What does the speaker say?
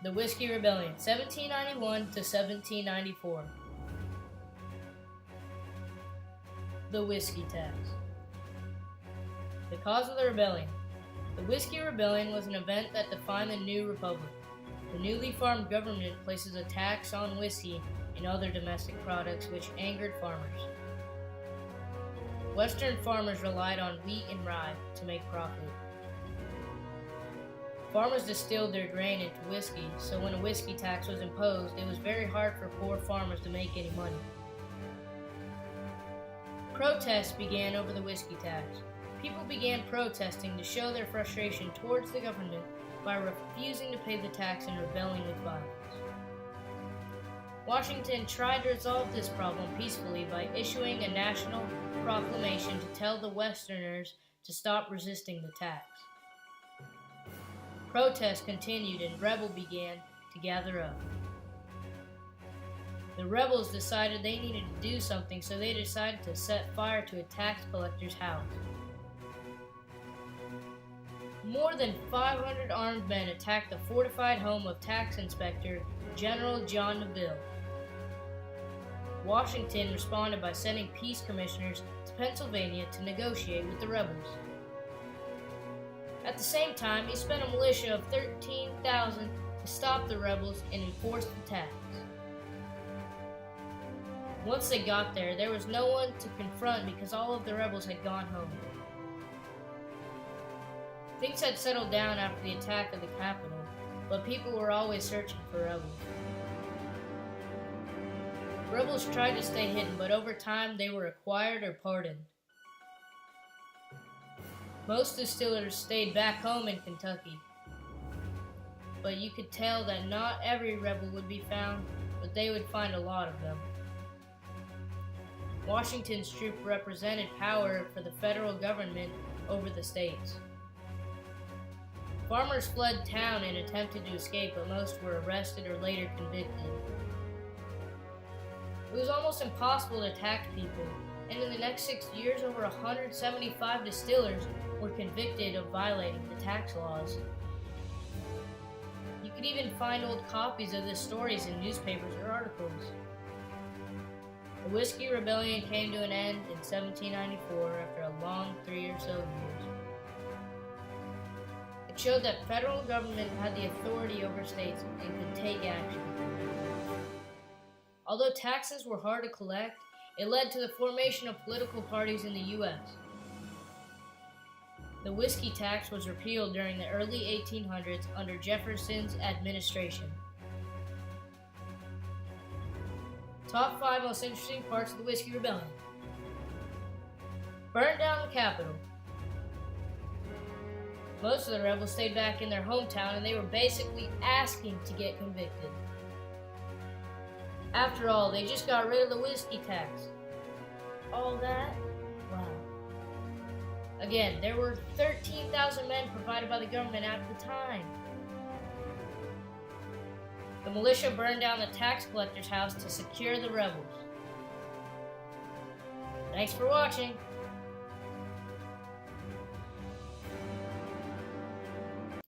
The Whiskey Rebellion, 1791 to 1794. The Whiskey Tax. The cause of the rebellion. The Whiskey Rebellion was an event that defined the new republic. The newly formed government places a tax on whiskey and other domestic products, which angered farmers. Western farmers relied on wheat and rye to make profit. Farmers distilled their grain into whiskey, so when a whiskey tax was imposed, it was very hard for poor farmers to make any money. Protests began over the whiskey tax. People began protesting to show their frustration towards the government by refusing to pay the tax and rebelling with violence. Washington tried to resolve this problem peacefully by issuing a national proclamation to tell the Westerners to stop resisting the tax. Protests continued and rebels began to gather up. The rebels decided they needed to do something, so they decided to set fire to a tax collector's house. More than 500 armed men attacked the fortified home of Tax Inspector General John Neville. Washington responded by sending peace commissioners to Pennsylvania to negotiate with the rebels. At the same time, he spent a militia of 13,000 to stop the rebels and enforce the tax. Once they got there, there was no one to confront because all of the rebels had gone home. Things had settled down after the attack of the Capitol, but people were always searching for rebels. Rebels tried to stay hidden, but over time they were acquired or pardoned. Most distillers stayed back home in Kentucky, but you could tell that not every rebel would be found, but they would find a lot of them. Washington's troop represented power for the federal government over the states. Farmers fled town and attempted to escape, but most were arrested or later convicted. It was almost impossible to attack people, and in the next 6 years, over 175 distillers were convicted of violating the tax laws. You could even find old copies of the stories in newspapers or articles. The Whiskey Rebellion came to an end in 1794 after a long 3 or so years. It showed that federal government had the authority over states and could take action. Although taxes were hard to collect, it led to the formation of political parties in the U.S. The whiskey tax was repealed during the early 1800s under Jefferson's administration. Top 5 most interesting parts of the Whiskey Rebellion. Burned down the Capitol. Most of the rebels stayed back in their hometown and they were basically asking to get convicted. After all, they just got rid of the whiskey tax. All that? Wow. Again, there were 13,000 men provided by the government at the time. The militia burned down the tax collector's house to secure the rebels. Thanks for watching.